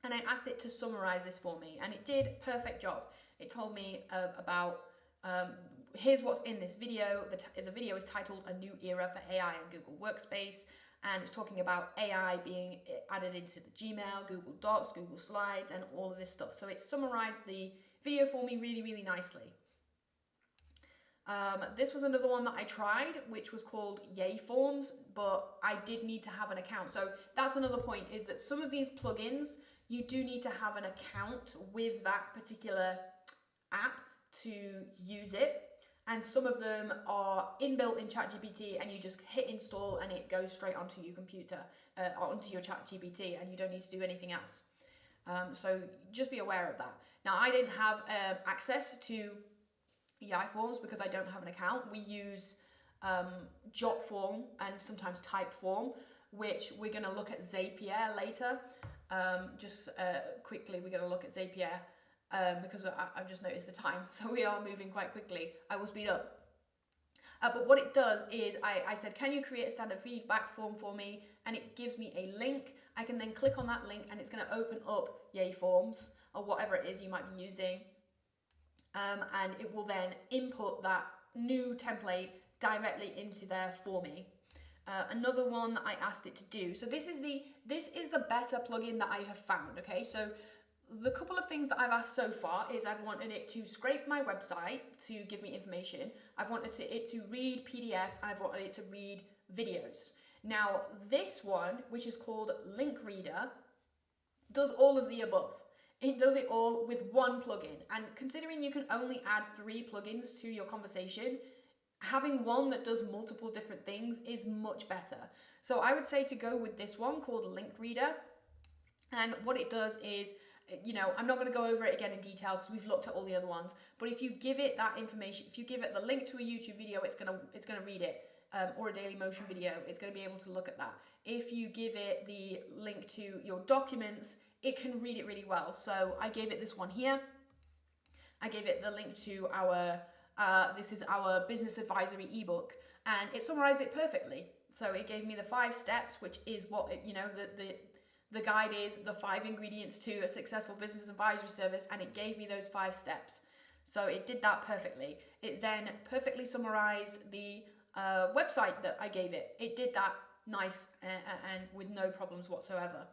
Speaker 2: And I asked it to summarize this for me, and it did a perfect job. It told me about, here's what's in this video. The video is titled A New Era for AI and Google Workspace, and it's talking about AI being added into the Gmail, Google Docs, Google Slides, and all of this stuff. So it summarized the video for me really, really nicely. This was another one that I tried, which was called Yay Forms, but I did need to have an account. So that's another point, is that some of these plugins, you do need to have an account with that particular app to use it. And some of them are inbuilt in ChatGPT, and you just hit install and it goes straight onto your computer, onto your ChatGPT, and you don't need to do anything else. So just be aware of that. Now, I didn't have access to AI Forms because I don't have an account. We use Jotform and sometimes Typeform, which we're going to look at Zapier later. Quickly, we're going to look at Zapier because I've just noticed the time. So we are moving quite quickly. I will speed up. But what it does is I said, can you create a standard feedback form for me? And it gives me a link. I can then click on that link and it's going to open up Yay Forms or whatever it is you might be using. And it will then input that new template directly into there for me. Another one that I asked it to do. So this is the better plugin that I have found. Okay, so the couple of things that I've asked so far is I've wanted it to scrape my website to give me information. I've wanted it to read PDFs. I've wanted it to read videos. Now this one, which is called Link Reader, does all of the above. It does it all with one plugin. And considering you can only add 3 plugins to your conversation, having one that does multiple different things is much better. So I would say to go with this one called Link Reader. And what it does is, you know, I'm not going to go over it again in detail because we've looked at all the other ones. But if you give it that information, if you give it the link to a YouTube video, it's gonna read it, or a Daily Motion video, it's going to be able to look at that. If you give it the link to your documents, it can read it really well. So I gave it this one here. I gave it the link to our, this is our business advisory ebook, and it summarized it perfectly. So it gave me the 5 steps, which is what, the guide is, the 5 ingredients to a successful business advisory service, and it gave me those 5 steps. So it did that perfectly. It then perfectly summarized the website that I gave it. It did that nice and with no problems whatsoever.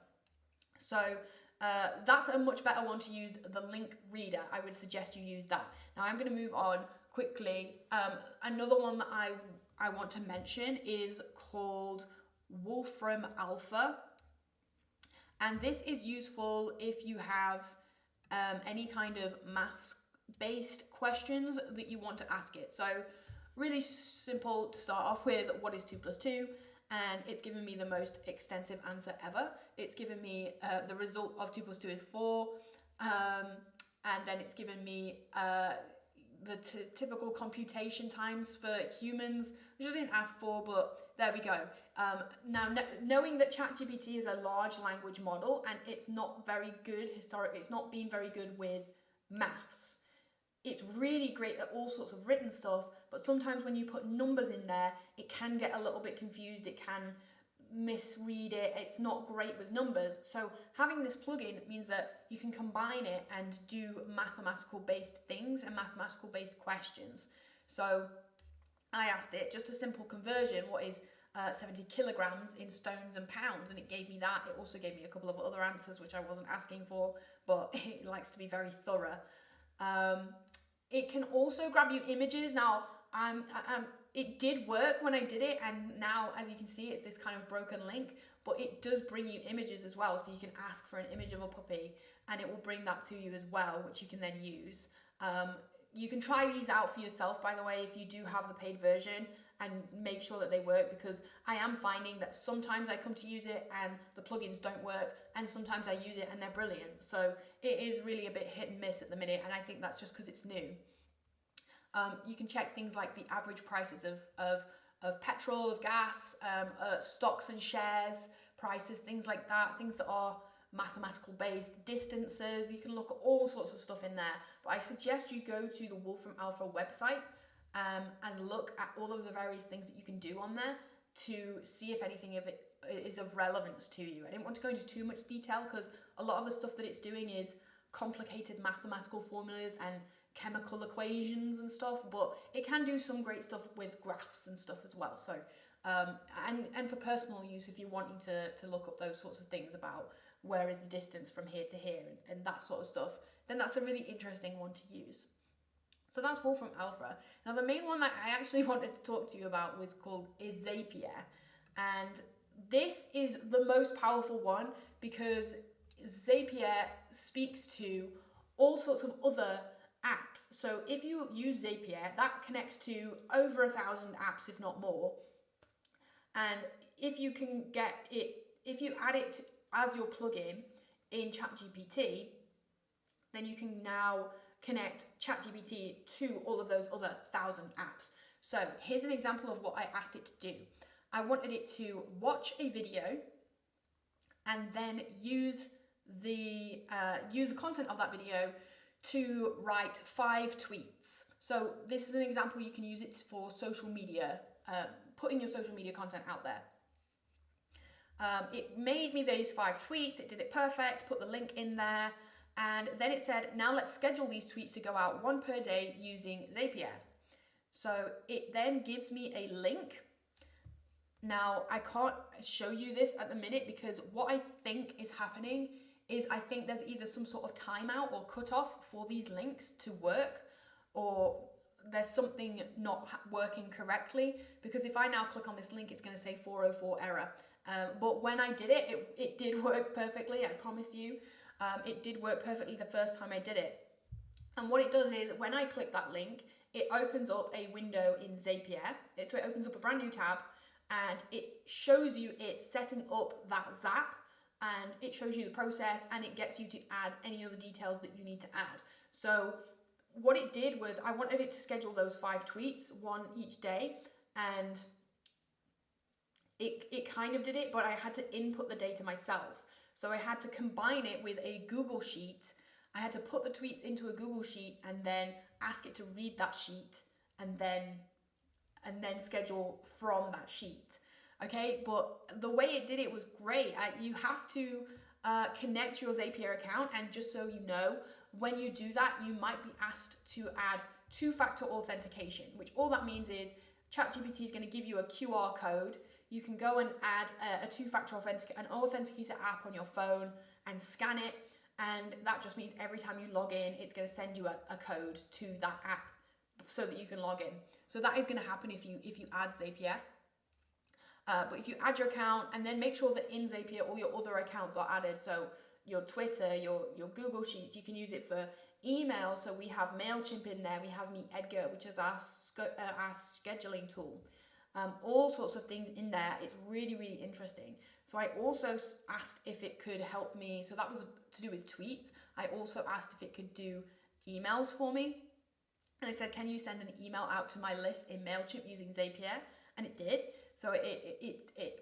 Speaker 2: So that's a much better one to use, the Link Reader. I would suggest you use that. Now I'm going to move on quickly. Another one that I want to mention is called Wolfram Alpha. And this is useful if you have any kind of maths-based questions that you want to ask it. So really simple to start off with. What is 2 plus 2? And it's given me the most extensive answer ever. It's given me the result of 2 plus 2 is 4. And then it's given me the typical computation times for humans, which I didn't ask for, but there we go. Now, knowing that ChatGPT is a large language model and it's not very good it's not been very good with maths. It's really great at all sorts of written stuff, but sometimes when you put numbers in there, it can get a little bit confused. It can misread it. It's not great with numbers. So having this plugin means that you can combine it and do mathematical based things and mathematical based questions. So I asked it just a simple conversion, what is 70 kilograms in stones and pounds, and it gave me that. It also gave me a couple of other answers which I wasn't asking for, but it likes to be very thorough. It can also grab you images. Now, it did work when I did it, and now, as you can see, it's this kind of broken link, but it does bring you images as well, so you can ask for an image of a puppy, and it will bring that to you as well, which you can then use. You can try these out for yourself, by the way, if you do have the paid version, and make sure that they work, because I am finding that sometimes I come to use it and the plugins don't work, and sometimes I use it and they're brilliant. So it is really a bit hit and miss at the minute, and I think that's just because it's new. You can check things like the average prices of petrol, of gas, stocks and shares prices, things like that, things that are mathematical based, distances. You can look at all sorts of stuff in there, but I suggest you go to the Wolfram Alpha website and look at all of the various things that you can do on there to see if anything of it is of relevance to you. I didn't want to go into too much detail because a lot of the stuff that it's doing is complicated mathematical formulas and chemical equations and stuff, but it can do some great stuff with graphs and stuff as well. So and for personal use, if you're wanting to look up those sorts of things about where is the distance from here to here and that sort of stuff, then that's a really interesting one to use. So that's Wolfram Alpha. Now the main one that I actually wanted to talk to you about is Zapier, and this is the most powerful one because Zapier speaks to all sorts of other apps. So if you use Zapier, that connects to over 1,000 apps, if not more. And if you can get it, if you add it as your plugin in ChatGPT, then you can now connect ChatGPT to all of those other 1,000 apps. So here's an example of what I asked it to do. I wanted it to watch a video and then use the content of that video to write 5 tweets. So this is an example. You can use it for social media, putting your social media content out there. It made me these 5 tweets. It did it perfect, put the link in there, and then it said, now let's schedule these tweets to go out 1 per day using Zapier. So it then gives me a link. Now, I can't show you this at the minute because what I think is happening is I think there's either some sort of timeout or cutoff for these links to work, or there's something not working correctly, because if I now click on this link, it's going to say 404 error. But when I did it, it did work perfectly, I promise you. It did work perfectly the first time I did it. And what it does is when I click that link, it opens up a window in Zapier. So it opens up a brand new tab and it shows you it setting up that Zap, and it shows you the process and it gets you to add any other details that you need to add. So what it did was I wanted it to schedule those 5 tweets, 1 each day, and it kind of did it, but I had to input the data myself. So I had to combine it with a Google Sheet. I had to put the tweets into a Google Sheet and then ask it to read that sheet and then schedule from that sheet. Okay, but the way it did it was great. You have to connect your Zapier account, and just so you know, when you do that, you might be asked to add 2-factor authentication, which all that means is ChatGPT is going to give you a QR code. You can go and add a 2-factor authenticator app on your phone and scan it, and that just means every time you log in, it's going to send you a code to that app so that you can log in. So that is going to happen if you add Zapier. But if you add your account and then make sure that in Zapier all your other accounts are added, so your Twitter, your Google Sheets, you can use it for email, so we have MailChimp in there, we have Meet Edgar, which is our scheduling tool. All sorts of things in there. It's really, really interesting. So I also asked if it could help me. So that was to do with tweets. I also asked if it could do emails for me. And I said, can you send an email out to my list in MailChimp using Zapier? And it did. So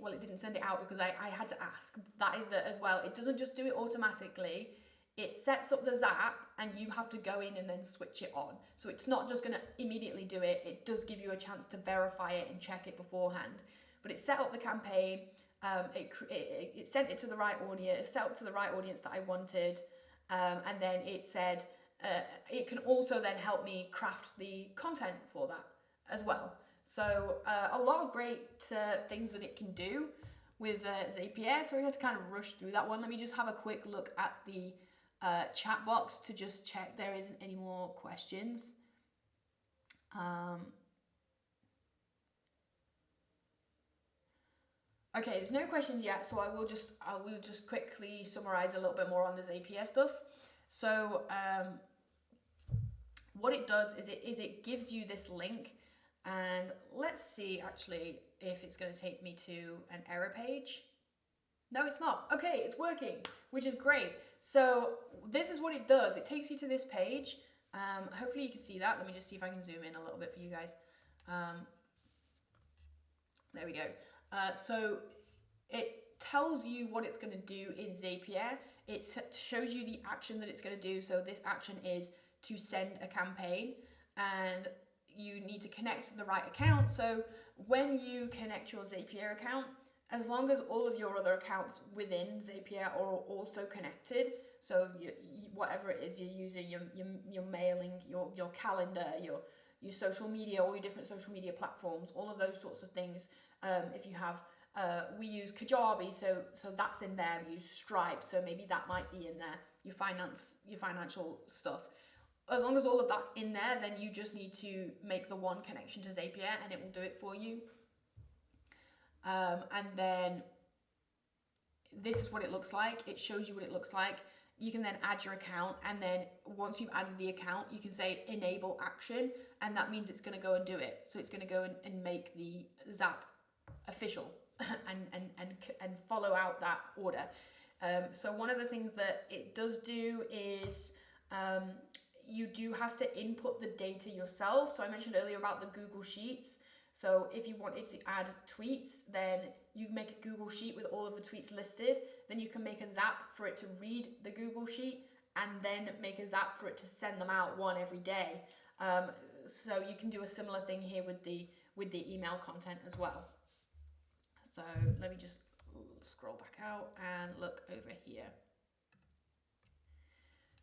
Speaker 2: well, it didn't send it out because I had to ask. That is as well. It doesn't just do it automatically. It sets up the Zap and you have to go in and then switch it on. So it's not just going to immediately do it. It does give you a chance to verify it and check it beforehand. But it set up the campaign. It sent it to the right audience. It set up to the right audience that I wanted. And then it said it can also then help me craft the content for that as well. So a lot of great things that it can do with Zapier. So we're going to kind of rush through that one. Let me just have a quick look at the chat box to just check there isn't any more questions. Okay, there's no questions yet, so I will just quickly summarize a little bit more on the Zapier stuff. So what it does is it gives you this link, and let's see actually if it's going to take me to an error page. No, it's not. Okay, it's working, which is great. So this is what it does. It takes you to this page. Hopefully you can see that. Let me just see if I can zoom in a little bit for you guys. There we go. So it tells you what it's going to do in Zapier. It shows you the action that it's going to do. So this action is to send a campaign, and you need to connect the right account. So when you connect your Zapier account, as long as all of your other accounts within Zapier are also connected, so whatever it is you're using, your mailing, your calendar, your social media, all your different social media platforms, all of those sorts of things. If you have, we use Kajabi, so that's in there. We use Stripe, so maybe that might be in there. Your financial stuff. As long as all of that's in there, then you just need to make the one connection to Zapier, and it will do it for you. And then this is what it looks like. It shows you what it looks like. You can then add your account, and then once you've added the account, you can say enable action, and that means it's going to go and do it. So it's going to go and make the Zap official and follow out that order. So one of the things that it does do is you do have to input the data yourself. So I mentioned earlier about the Google Sheets. So if you wanted to add tweets, then you make a Google Sheet with all of the tweets listed. Then you can make a Zap for it to read the Google Sheet, and then make a Zap for it to send them out one every day. So you can do a similar thing here with the email content as well. So let me just scroll back out and look over here.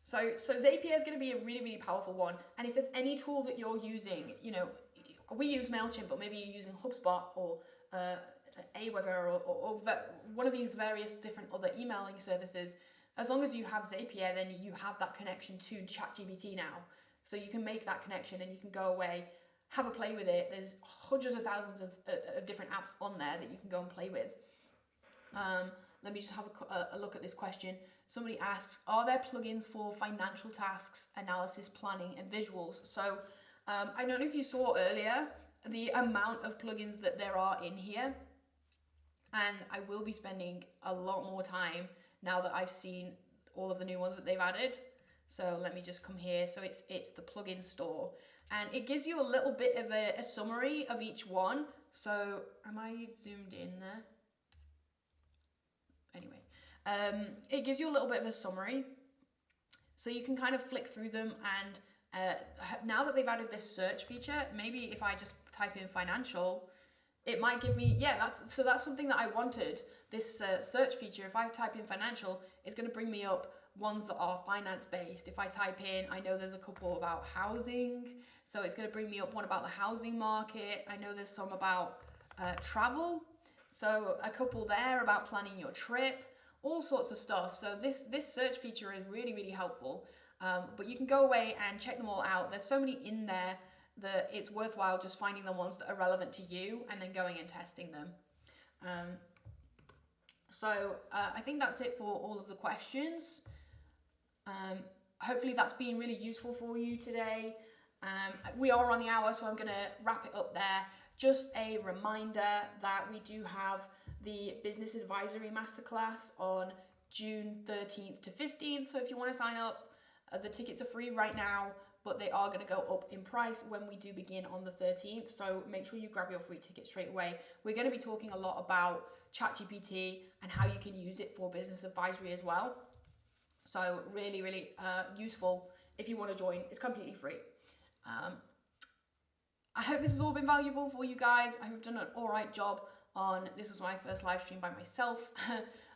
Speaker 2: So Zapier is going to be a really, really powerful one. And if there's any tool that you're using, we use MailChimp, but maybe you're using HubSpot or Aweber or one of these various different other emailing services. As long as you have Zapier, then you have that connection to ChatGPT now. So you can make that connection and you can go away, have a play with it. There's hundreds of thousands of different apps on there that you can go and play with. Let me just have a look at this question. Somebody asks, are there plugins for financial tasks, analysis, planning, and visuals? So I don't know if you saw earlier the amount of plugins that there are in here. And I will be spending a lot more time now that I've seen all of the new ones that they've added. So let me just come here. So it's the plugin store. And it gives you a little bit of a summary of each one. So am I zoomed in there? Anyway, it gives you a little bit of a summary. So you can kind of flick through them, and now that they've added this search feature, maybe if I just type in financial, it might give me, that's something that I wanted, this search feature. If I type in financial, it's going to bring me up ones that are finance based. If I type in, I know there's a couple about housing, so it's going to bring me up one about the housing market. I know there's some about travel, so a couple there about planning your trip, all sorts of stuff. So this search feature is really, really helpful. But you can go away and check them all out. There's so many in there that it's worthwhile just finding the ones that are relevant to you and then going and testing them. So I think that's it for all of the questions. Hopefully that's been really useful for you today. We are on the hour, so I'm going to wrap it up there. Just a reminder that we do have the Business Advisory Masterclass on June 13th to 15th. So if you want to sign up, the tickets are free right now, but they are going to go up in price when we do begin on the 13th. So make sure you grab your free ticket straight away. We're going to be talking a lot about ChatGPT and how you can use it for business advisory as well. So really, really useful if you want to join. It's completely free. I hope this has all been valuable for you guys. I hope I've done an all right job on, this was my first live stream by myself,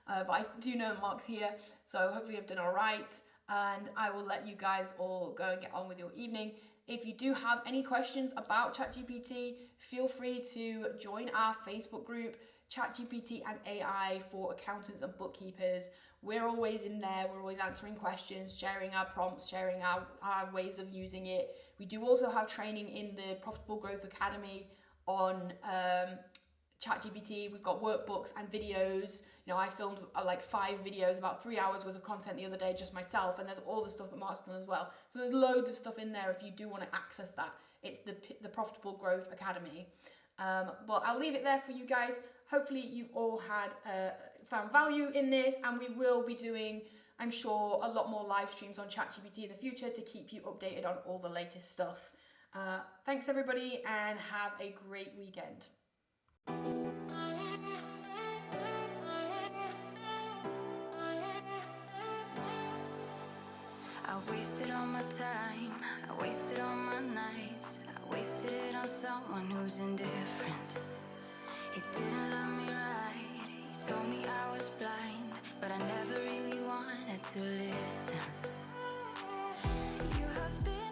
Speaker 2: but I do know Mark's here, so hopefully I've done all right, and I will let you guys all go and get on with your evening. If you do have any questions about ChatGPT, feel free to join our Facebook group, ChatGPT and AI for accountants and bookkeepers. We're always in there, we're always answering questions, sharing our prompts, sharing our ways of using it. We do also have training in the Profitable Growth Academy on ChatGPT. We've got workbooks and videos. You know, I filmed like 5 videos, about 3 hours worth of content the other day, just myself, and there's all the stuff that Mark's done as well. So there's loads of stuff in there if you do want to access that. It's the Profitable Growth Academy. But I'll leave it there for you guys. Hopefully you've all had found value in this, and we will be doing, I'm sure, a lot more live streams on ChatGPT in the future to keep you updated on all the latest stuff. Thanks everybody, and have a great weekend.
Speaker 3: I wasted all my time, I wasted all my nights, I wasted it on someone who's indifferent. He didn't love me right, he told me I was blind, but I never really wanted to listen. You have been